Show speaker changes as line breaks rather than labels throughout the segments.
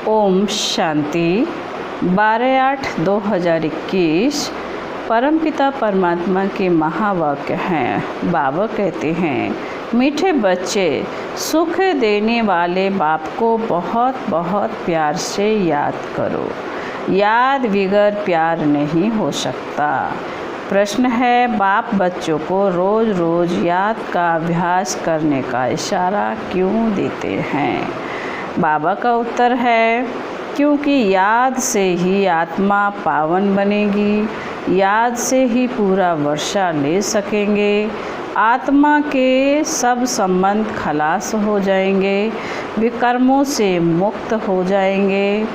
ओम शांति 12/8/2021 परमपिता परमात्मा के महावाक्य हैं। बाबा कहते हैं, मीठे बच्चे, सुख देने वाले बाप को बहुत बहुत प्यार से याद करो। याद बगैर प्यार नहीं हो सकता। प्रश्न है, बाप बच्चों को रोज़ रोज़ याद का अभ्यास करने का इशारा क्यों देते हैं? बाबा का उत्तर है, क्योंकि याद से ही आत्मा पावन बनेगी, याद से ही पूरा वर्षा ले सकेंगे, आत्मा के सब संबंध खलास हो जाएंगे, विकर्मों से मुक्त हो जाएंगे,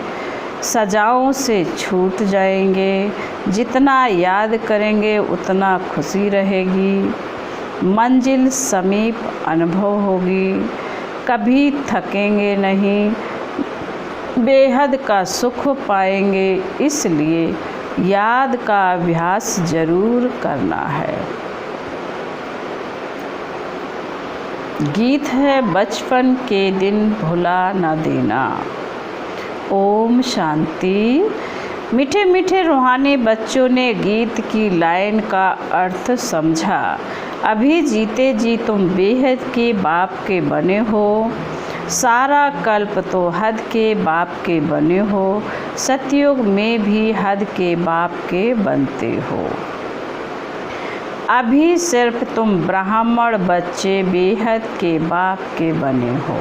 सजाओं से छूट जाएंगे। जितना याद करेंगे उतना खुशी रहेगी, मंजिल समीप अनुभव होगी, कभी थकेंगे नहीं, बेहद का सुख पाएंगे। इसलिए याद का अभ्यास जरूर करना है। गीत है, बचपन के दिन भुला न देना। ओम शांति। मीठे मीठे रूहानी बच्चों ने गीत की लाइन का अर्थ समझा। अभी जीते जी तुम बेहद के बाप के बने हो, सारा कल्प तो हद के बाप के बने हो, सतयुग में भी हद के बाप के बनते हो। अभी सिर्फ तुम ब्राह्मण बच्चे बेहद के बाप के बने हो।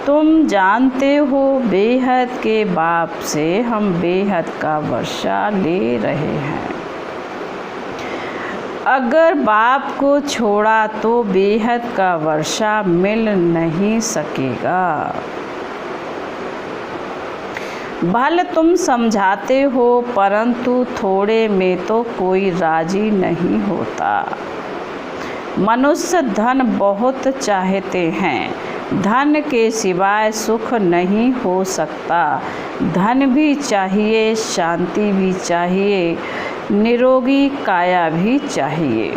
तुम जानते हो बेहद के बाप से हम बेहद का वर्षा ले रहे हैं। अगर बाप को छोड़ा तो बेहद का वर्षा मिल नहीं सकेगा। भले तुम समझाते हो, परंतु थोड़े में तो कोई राजी नहीं होता। मनुष्य धन बहुत चाहते हैं, धन के सिवाय सुख नहीं हो सकता। धन भी चाहिए, शांति भी चाहिए, निरोगी काया भी चाहिए।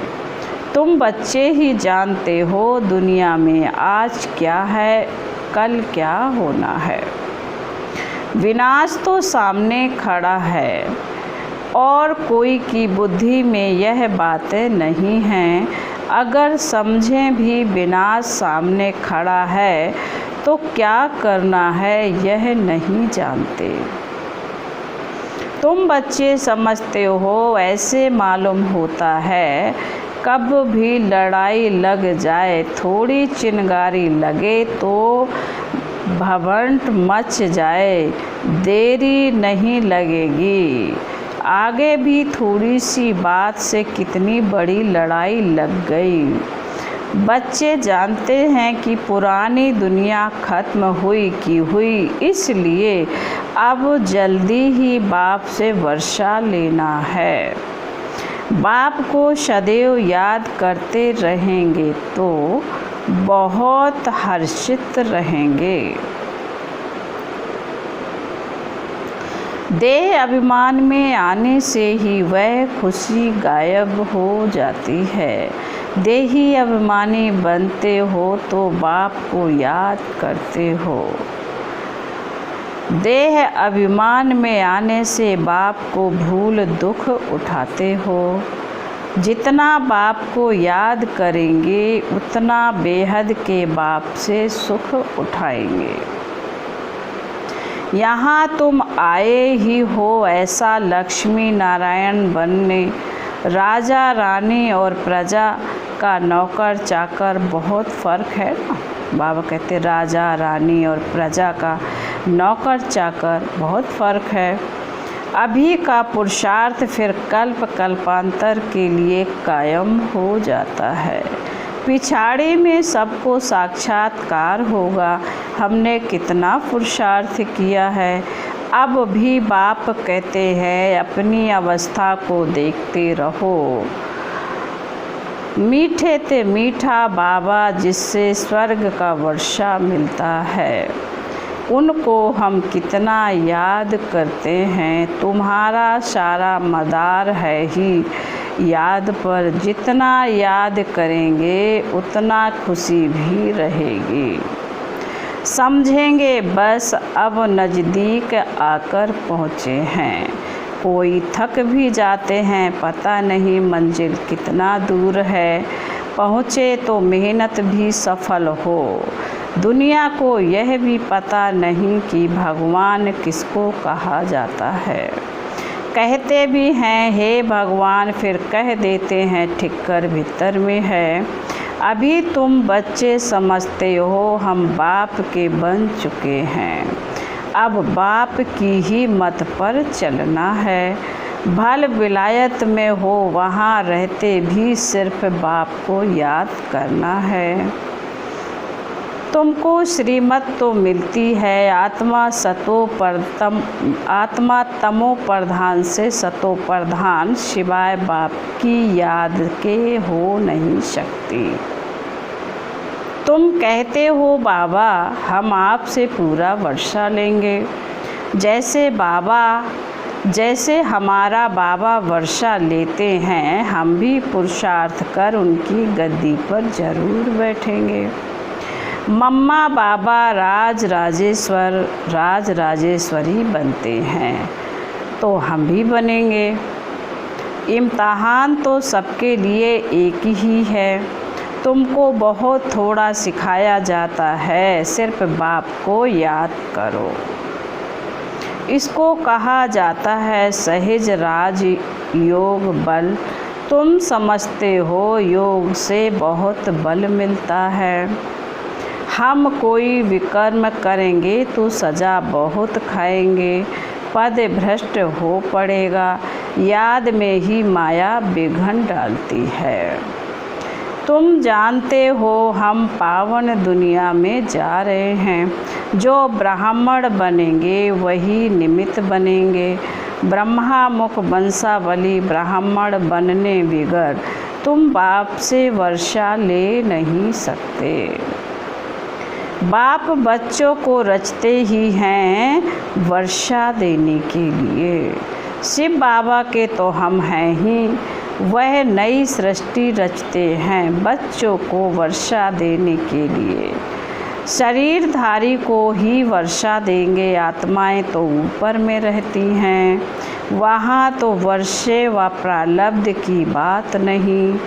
तुम बच्चे ही जानते हो दुनिया में आज क्या है, कल क्या होना है। विनाश तो सामने खड़ा है और कोई की बुद्धि में यह बातें नहीं हैं। अगर समझें भी विनाश सामने खड़ा है तो क्या करना है यह नहीं जानते। तुम बच्चे समझते हो, ऐसे मालूम होता है कब भी लड़ाई लग जाए, थोड़ी चिंगारी लगे तो भवंट मच जाए, देरी नहीं लगेगी। आगे भी थोड़ी सी बात से कितनी बड़ी लड़ाई लग गई। बच्चे जानते हैं कि पुरानी दुनिया खत्म हुई की हुई, इसलिए अब जल्दी ही बाप से वर्षा लेना है। बाप को सदैव याद करते रहेंगे तो बहुत हर्षित रहेंगे। देह अभिमान में आने से ही वह खुशी गायब हो जाती है। देही अभिमानी बनते हो तो बाप को याद करते हो। देह अभिमान में आने से बाप को भूल दुख उठाते हो। जितना बाप को याद करेंगे उतना बेहद के बाप से सुख उठाएंगे। यहाँ तुम आए ही हो ऐसा लक्ष्मी नारायण बनने। राजा रानी और प्रजा का नौकर चाकर बहुत फ़र्क है ना। बाबा कहते राजा रानी और प्रजा का नौकर चाकर बहुत फ़र्क है। अभी का पुरुषार्थ फिर कल्प कल्पांतर के लिए कायम हो जाता है। पिछाड़ी में सबको साक्षात्कार होगा। हमने कितना पुरुषार्थ किया है। अब भी बाप कहते हैं अपनी अवस्था को देखते रहो। मीठे ते मीठा बाबा जिससे स्वर्ग का वर्षा मिलता है, उनको हम कितना याद करते हैं। तुम्हारा सारा मदार है ही याद पर। जितना याद करेंगे उतना खुशी भी रहेगी। समझेंगे बस अब नज़दीक आकर पहुँचे हैं। कोई थक भी जाते हैं, पता नहीं मंजिल कितना दूर है। पहुँचे तो मेहनत भी सफल हो। दुनिया को यह भी पता नहीं कि भगवान किसको कहा जाता है। कहते भी हैं हे भगवान, फिर कह देते हैं ठिक्कर भीतर में है। अभी तुम बच्चे समझते हो, हम बाप के बन चुके हैं। अब बाप की ही मत पर चलना है। भल विलायत में हो, वहाँ रहते भी सिर्फ बाप को याद करना है। तुमको श्रीमत तो मिलती है, आत्मा तमो प्रधान से सतो प्रधान, सिवाय बाप की याद के हो नहीं सकती। तुम कहते हो बाबा हम आपसे पूरा वर्षा लेंगे, जैसे हमारा बाबा वर्षा लेते हैं, हम भी पुरुषार्थ कर उनकी गद्दी पर जरूर बैठेंगे। मम्मा बाबा राज राजेश्वरी बनते हैं तो हम भी बनेंगे। इम्तहान तो सबके लिए एक ही है। तुमको बहुत थोड़ा सिखाया जाता है, सिर्फ बाप को याद करो। इसको कहा जाता है सहज राज योग बल। तुम समझते हो योग से बहुत बल मिलता है। हम कोई विकर्म करेंगे तो सज़ा बहुत खाएंगे, पद भ्रष्ट हो पड़ेगा, याद में ही माया बिघन डालती है। तुम जानते हो हम पावन दुनिया में जा रहे हैं, जो ब्राह्मण बनेंगे वही निमित्त बनेंगे। ब्रह्मा मुख वंशावली ब्राह्मण बनने बिगड़ तुम बाप से वर्षा ले नहीं सकते। बाप बच्चों को रचते ही हैं वर्षा देने के लिए। शिव बाबा के तो हम हैं ही, वह नई सृष्टि रचते हैं बच्चों को वर्षा देने के लिए। शरीरधारी को ही वर्षा देंगे, आत्माएं तो ऊपर में रहती हैं, वहाँ तो वर्षे व प्रारब्ध की बात नहीं।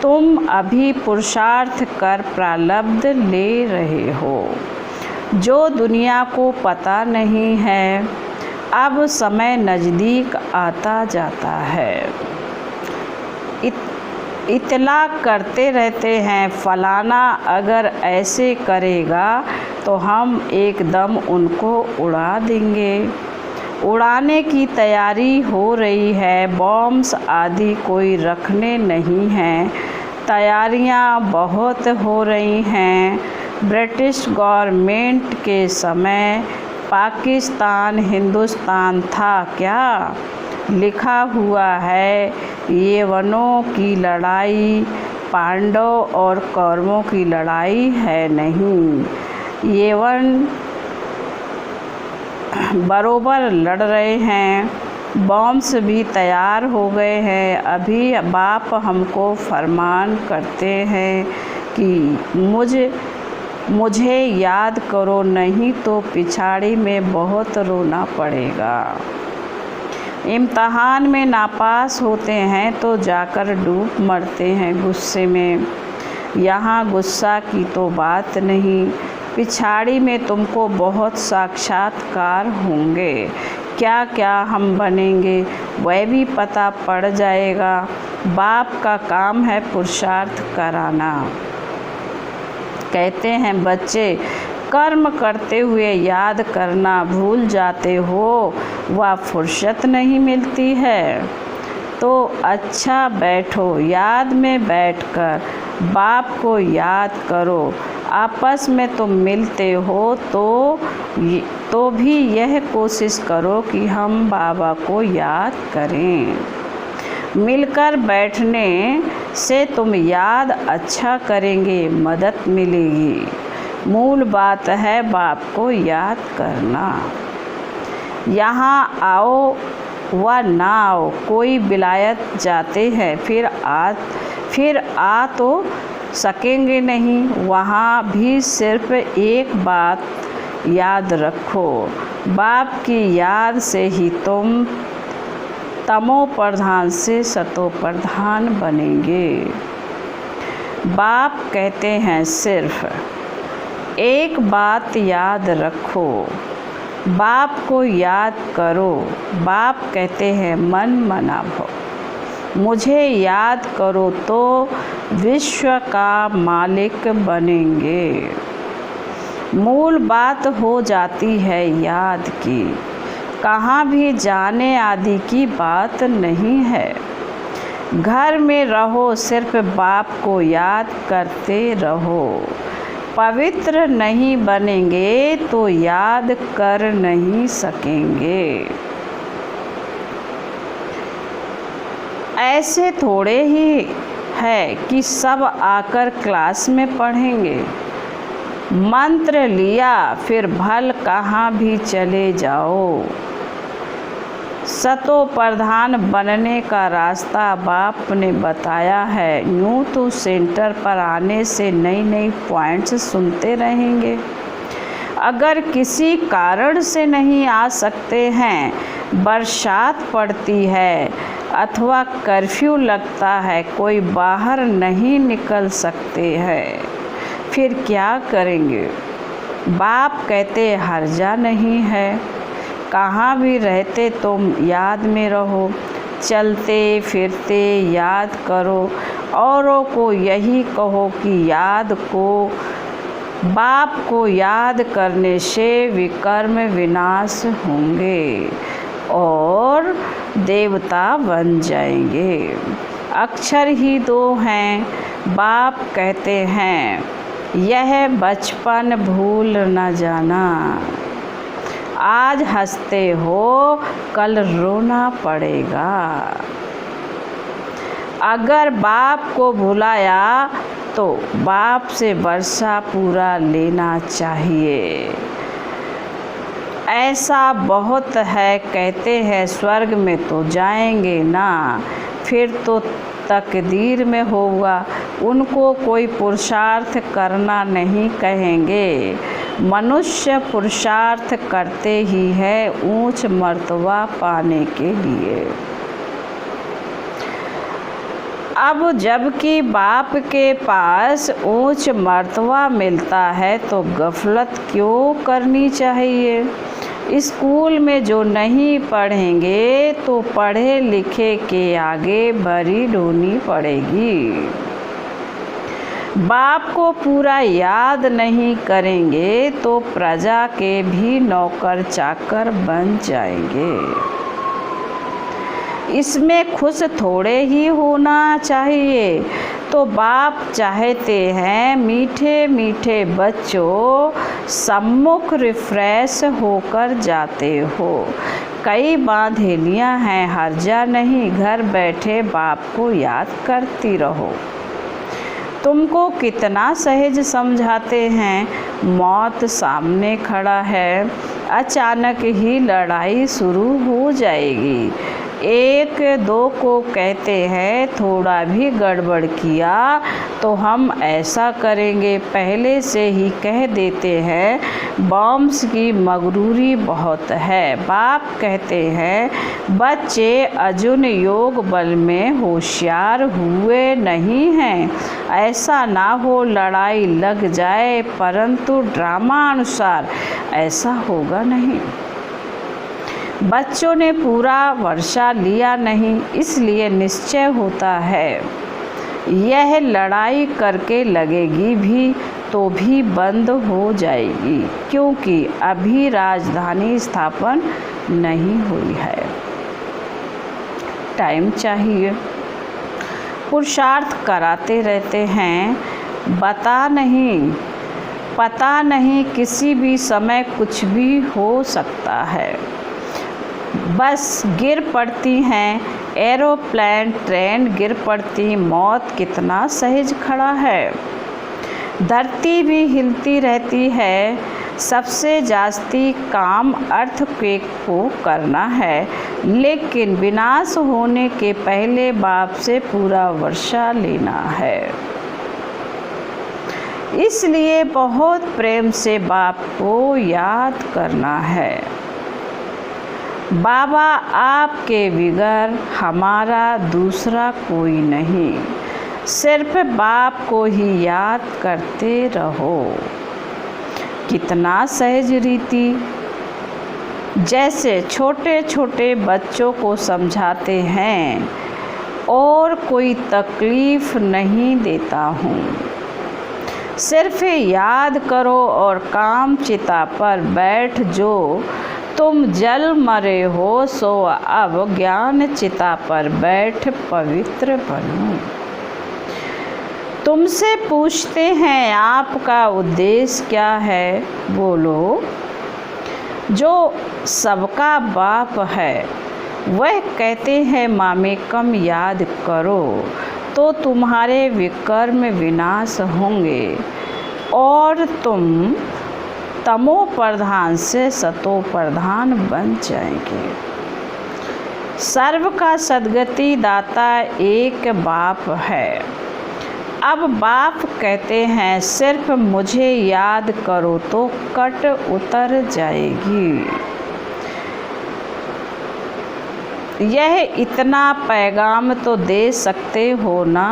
तुम अभी पुरुषार्थ कर प्रारब्ध ले रहे हो, जो दुनिया को पता नहीं है। अब समय नज़दीक आता जाता है। इतला करते रहते हैं, फलाना अगर ऐसे करेगा तो हम एकदम उनको उड़ा देंगे। उड़ाने की तैयारी हो रही है, बॉम्ब्स आदि कोई रखने नहीं हैं, तैयारियां बहुत हो रही हैं। ब्रिटिश गवर्नमेंट के समय पाकिस्तान हिंदुस्तान था क्या? लिखा हुआ है यवनों की लड़ाई पांडव और कौरवों की लड़ाई है नहीं। यवन बरोबर लड़ रहे हैं, बॉम्ब्स भी तैयार हो गए हैं। अभी बाप हमको फरमान करते हैं कि मुझे याद करो, नहीं तो पिछाड़ी में बहुत रोना पड़ेगा। इम्तहान में नापास होते हैं तो जाकर डूब मरते हैं गुस्से में। यहाँ गुस्सा की तो बात नहीं, पिछाड़ी में तुमको बहुत साक्षात्कार होंगे। क्या क्या हम बनेंगे वह भी पता पड़ जाएगा। बाप का काम है पुरुषार्थ कराना। कहते हैं बच्चे कर्म करते हुए याद करना भूल जाते हो, वह फुर्सत नहीं मिलती है। तो अच्छा बैठो, याद में बैठकर बाप को याद करो। आपस में तुम मिलते हो तो भी यह कोशिश करो कि हम बाबा को याद करें। मिलकर बैठने से तुम याद अच्छा करेंगे, मदद मिलेगी। मूल बात है बाप को याद करना। यहाँ आओ व ना आओ, कोई विलायत जाते हैं फिर आ तो सकेंगे नहीं। वहाँ भी सिर्फ एक बात याद रखो, बाप की याद से ही तुम तमो प्रधान से सतो प्रधान बनेंगे। बाप कहते हैं सिर्फ एक बात याद रखो, बाप को याद करो। बाप कहते हैं मन मना भव, मुझे याद करो तो विश्व का मालिक बनेंगे। मूल बात हो जाती है याद की, कहाँ भी जाने आदि की बात नहीं है। घर में रहो सिर्फ बाप को याद करते रहो। पवित्र नहीं बनेंगे तो याद कर नहीं सकेंगे। ऐसे थोड़े ही है कि सब आकर क्लास में पढ़ेंगे। मंत्र लिया फिर भल कहाँ भी चले जाओ। सतो प्रधान बनने का रास्ता बाप ने बताया है। यूँ तो सेंटर पर आने से नई नई पॉइंट्स सुनते रहेंगे। अगर किसी कारण से नहीं आ सकते हैं, बरसात पड़ती है अथवा कर्फ्यू लगता है, कोई बाहर नहीं निकल सकते हैं, फिर क्या करेंगे? बाप कहते हर्जा नहीं है, कहाँ भी रहते तुम याद में रहो। चलते फिरते याद करो, औरों को यही कहो कि याद को, बाप को याद करने से विकर्म विनाश होंगे और देवता बन जाएंगे। अक्षर ही दो हैं। बाप कहते हैं यह बचपन भूल न जाना। आज हंसते हो कल रोना पड़ेगा। अगर बाप को भुलाया तो बाप से वर्षा पूरा लेना चाहिए। ऐसा बहुत है, कहते हैं स्वर्ग में तो जाएंगे ना, फिर तो तकदीर में होगा। उनको कोई पुरुषार्थ करना नहीं कहेंगे। मनुष्य पुरुषार्थ करते ही है ऊंच मर्तबा पाने के लिए। अब जबकि बाप के पास ऊंच मर्तबा मिलता है तो गफलत क्यों करनी चाहिए? स्कूल में जो नहीं पढ़ेंगे तो पढ़े लिखे के आगे बड़ी ढूंढनी पड़ेगी। बाप को पूरा याद नहीं करेंगे तो प्रजा के भी नौकर चाकर बन जाएंगे। इसमें खुश थोड़े ही होना चाहिए। तो बाप चाहते हैं मीठे मीठे बच्चों सम्मुख रिफ्रेश होकर जाते हो। कई बांधेलियाँ हैं, हर्जा नहीं, घर बैठे बाप को याद करती रहो। तुमको कितना सहज समझाते हैं, मौत सामने खड़ा है, अचानक ही लड़ाई शुरू हो जाएगी। एक दो को कहते हैं थोड़ा भी गड़बड़ किया तो हम ऐसा करेंगे, पहले से ही कह देते हैं। बॉम्ब्स की मगरूरी बहुत है। बाप कहते हैं बच्चे अर्जुन योग बल में होशियार हुए नहीं हैं। ऐसा ना हो लड़ाई लग जाए, परंतु ड्रामा अनुसार ऐसा होगा नहीं। बच्चों ने पूरा वर्षा लिया नहीं, इसलिए निश्चय होता है यह लड़ाई करके लगेगी भी तो भी बंद हो जाएगी, क्योंकि अभी राजधानी स्थापन नहीं हुई है। टाइम चाहिए। पुरुषार्थ कराते रहते हैं, पता नहीं किसी भी समय कुछ भी हो सकता है। बस गिर पड़ती हैं, एरोप्लेन ट्रेन गिर पड़ती, मौत कितना सहज खड़ा है। धरती भी हिलती रहती है। सबसे जास्ती काम अर्थक्वेक को करना है, लेकिन विनाश होने के पहले बाप से पूरा वर्षा लेना है। इसलिए बहुत प्रेम से बाप को याद करना है। बाबा आपके बगैर हमारा दूसरा कोई नहीं, सिर्फ बाप को ही याद करते रहो। कितना सहज रीति, जैसे छोटे छोटे बच्चों को समझाते हैं और कोई तकलीफ़ नहीं देता हूँ। सिर्फ याद करो और काम चिता पर बैठ, जो तुम जल मरे हो सो अब ज्ञान चिता पर बैठ पवित्र बनो। तुमसे पूछते हैं आपका उद्देश्य क्या है, बोलो। जो सबका बाप है वह कहते हैं मामेकम याद करो तो तुम्हारे विकर्म विनाश होंगे और तुम तमो प्रधान से सतो प्रधान बन जाएंगे। सर्व का सद्गति दाता एक बाप है। अब बाप कहते हैं सिर्फ मुझे याद करो तो कट उतर जाएगी। यह इतना पैगाम तो दे सकते हो ना।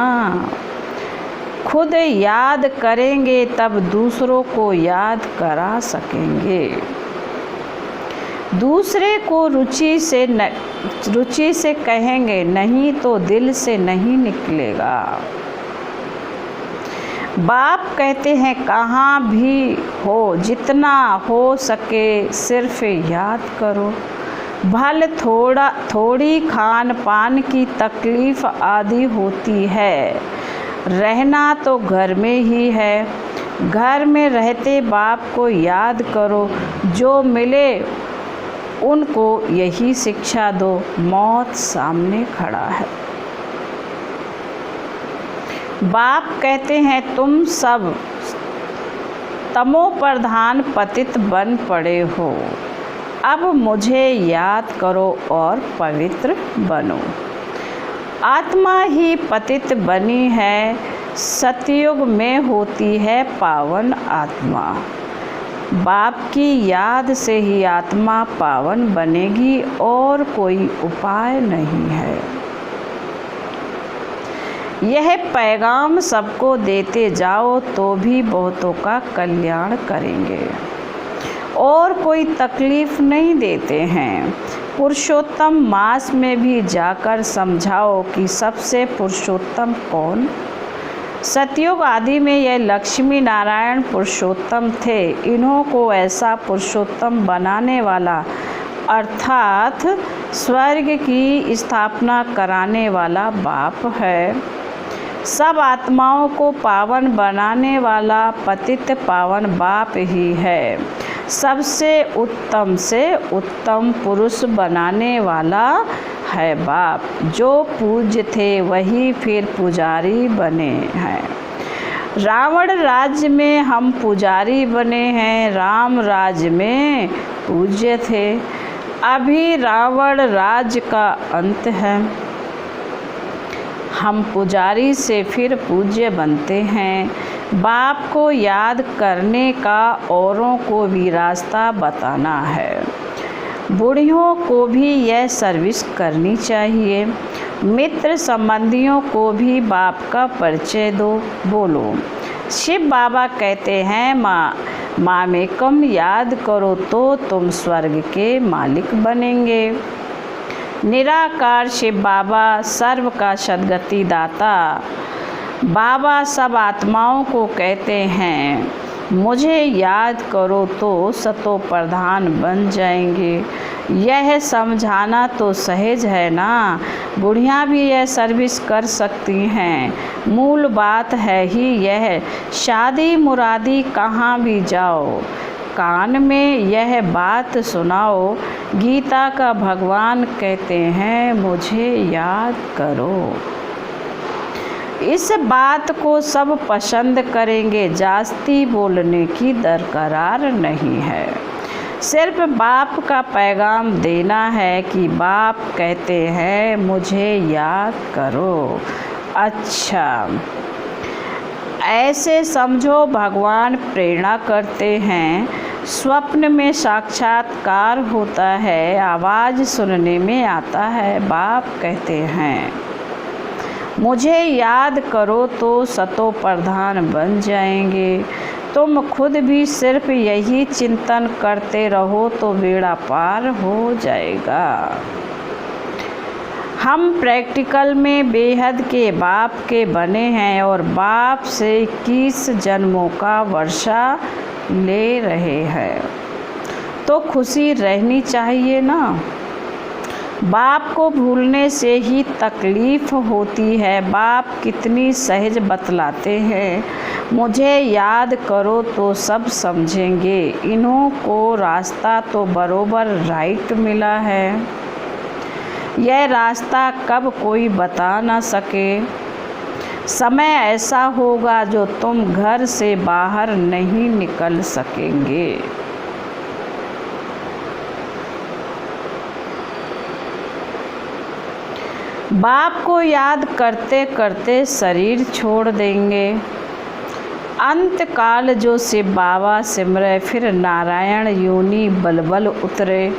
खुद याद करेंगे तब दूसरों को याद करा सकेंगे। दूसरे को रुचि से कहेंगे नहीं तो दिल से नहीं निकलेगा। बाप कहते हैं कहाँ भी हो जितना हो सके सिर्फ याद करो। भले थोड़ी खान पान की तकलीफ़ आदि होती है, रहना तो घर में ही है। घर में रहते बाप को याद करो, जो मिले उनको यही शिक्षा दो। मौत सामने खड़ा है। बाप कहते हैं तुम सब तमो प्रधान पतित बन पड़े हो, अब मुझे याद करो और पवित्र बनो। आत्मा ही पतित बनी है, सतयुग में होती है पावन आत्मा। बाप की याद से ही आत्मा पावन बनेगी और कोई उपाय नहीं है। यह पैगाम सबको देते जाओ तो भी बहुतों का कल्याण करेंगे और कोई तकलीफ़ नहीं देते हैं। पुरुषोत्तम मास में भी जाकर समझाओ कि सबसे पुरुषोत्तम कौन। सतयुग आदि में यह लक्ष्मी नारायण पुरुषोत्तम थे। इन्हों को ऐसा पुरुषोत्तम बनाने वाला अर्थात स्वर्ग की स्थापना कराने वाला बाप है। सब आत्माओं को पावन बनाने वाला पतित पावन बाप ही है। सबसे उत्तम पुरुष बनाने वाला है बाप। जो पूज्य थे वही फिर पुजारी बने हैं। रावण राज्य में हम पुजारी बने हैं, राम राज्य में पूज्य थे। अभी रावण राज्य का अंत है, हम पुजारी से फिर पूज्य बनते हैं। बाप को याद करने का औरों को भी रास्ता बताना है। बूढ़ियों को भी यह सर्विस करनी चाहिए। मित्र संबंधियों को भी बाप का परिचय दो। बोलो। शिव बाबा कहते हैं मामेकम याद करो तो तुम स्वर्ग के मालिक बनेंगे। निराकार शिव बाबा सर्व का सद्गति दाता बाबा सब आत्माओं को कहते हैं मुझे याद करो तो सतो प्रधान बन जाएंगे। यह समझाना तो सहज है ना। बुढ़ियाँ भी यह सर्विस कर सकती हैं। मूल बात है ही यह। शादी मुरादी कहाँ भी जाओ, कान में यह बात सुनाओ। गीता का भगवान कहते हैं मुझे याद करो। इस बात को सब पसंद करेंगे, जास्ती बोलने की दरकार नहीं है। सिर्फ बाप का पैगाम देना है कि बाप कहते हैं मुझे याद करो। अच्छा, ऐसे समझो भगवान प्रेरणा करते हैं, स्वप्न में साक्षात्कार होता है, आवाज़ सुनने में आता है। बाप कहते हैं मुझे याद करो तो सतो प्रधान बन जाएंगे। तुम खुद भी सिर्फ यही चिंतन करते रहो तो बेड़ा पार हो जाएगा। हम प्रैक्टिकल में बेहद के बाप के बने हैं और बाप से 21 जन्मों का वर्षा ले रहे हैं, तो खुशी रहनी चाहिए ना। बाप को भूलने से ही तकलीफ़ होती है। बाप कितनी सहज बतलाते हैं, मुझे याद करो तो सब समझेंगे। इन्हों को रास्ता तो बरोबर राइट मिला है, यह रास्ता कब कोई बता ना सके। समय ऐसा होगा जो तुम घर से बाहर नहीं निकल सकेंगे। बाप को याद करते करते शरीर छोड़ देंगे। अंत काल जो शिव बाबा सिमरे, फिर नारायण योनि बलबल उतरे।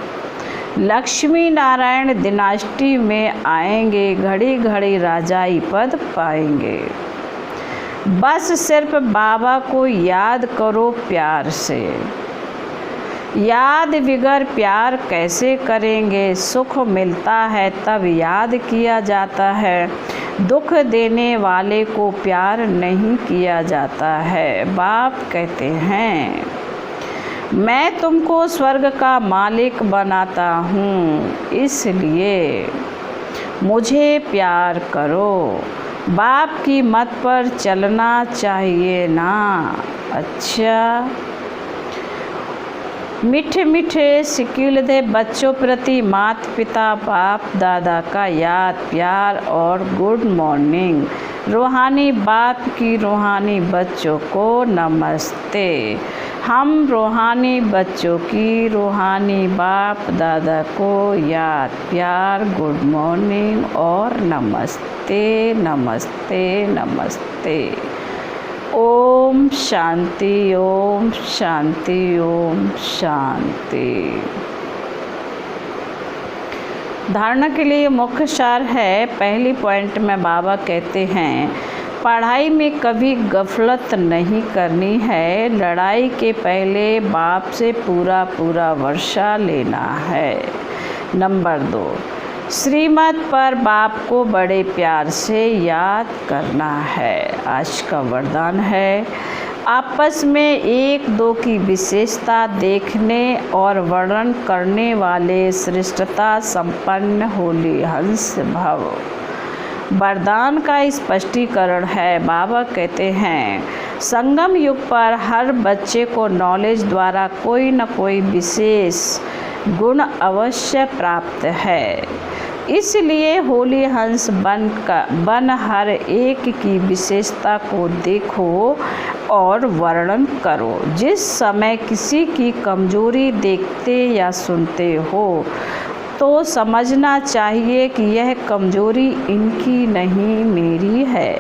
लक्ष्मी नारायण दिनाष्टी में आएंगे, घड़ी घड़ी राजाई पद पाएंगे। बस सिर्फ बाबा को याद करो प्यार से। याद बिगर प्यार कैसे करेंगे। सुख मिलता है तब याद किया जाता है, दुख देने वाले को प्यार नहीं किया जाता है। बाप कहते हैं मैं तुमको स्वर्ग का मालिक बनाता हूँ, इसलिए मुझे प्यार करो। बाप की मत पर चलना चाहिए ना। अच्छा, मीठे मीठे सिकिल दे बच्चों प्रति माता पिता बाप दादा का याद प्यार और गुड मॉर्निंग। रूहानी बाप की रूहानी बच्चों को नमस्ते। हम रूहानी बच्चों की रूहानी बाप दादा को याद प्यार गुड मॉर्निंग और नमस्ते नमस्ते नमस्ते। ओम शांति ओम शांति ओम शांति। धारणा के लिए मुख्य सार है। पहली पॉइंट में बाबा कहते हैं पढ़ाई में कभी गफलत नहीं करनी है। लड़ाई के पहले बाप से पूरा पूरा वर्षा लेना है। नंबर 2, श्रीमत पर बाप को बड़े प्यार से याद करना है। आज का वरदान है आपस में एक दो की विशेषता देखने और वर्णन करने वाले श्रेष्ठता संपन्न होली हंस भव। वरदान का स्पष्टीकरण है। बाबा कहते हैं संगम युग पर हर बच्चे को नॉलेज द्वारा कोई न कोई विशेष गुण अवश्य प्राप्त है। इसलिए होली हंस बन हर एक की विशेषता को देखो और वर्णन करो। जिस समय किसी की कमजोरी देखते या सुनते हो तो समझना चाहिए कि यह कमजोरी इनकी नहीं मेरी है,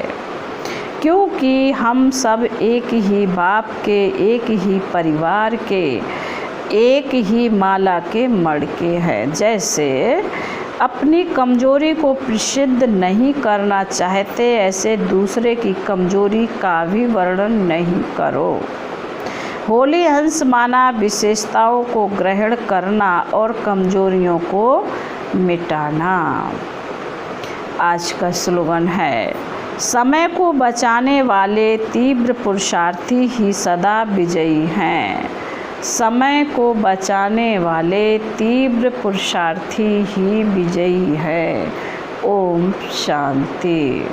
क्योंकि हम सब एक ही बाप के, एक ही परिवार के, एक ही माला के मड़के हैं। जैसे अपनी कमजोरी को प्रसिद्ध नहीं करना चाहते, ऐसे दूसरे की कमजोरी का भी वर्णन नहीं करो। होली हंस माना विशेषताओं को ग्रहण करना और कमजोरियों को मिटाना। आज का स्लोगन है समय को बचाने वाले तीव्र पुरुषार्थी ही सदा विजयी हैं। समय को बचाने वाले तीव्र पुरुषार्थी ही विजयी है। ओम शांति।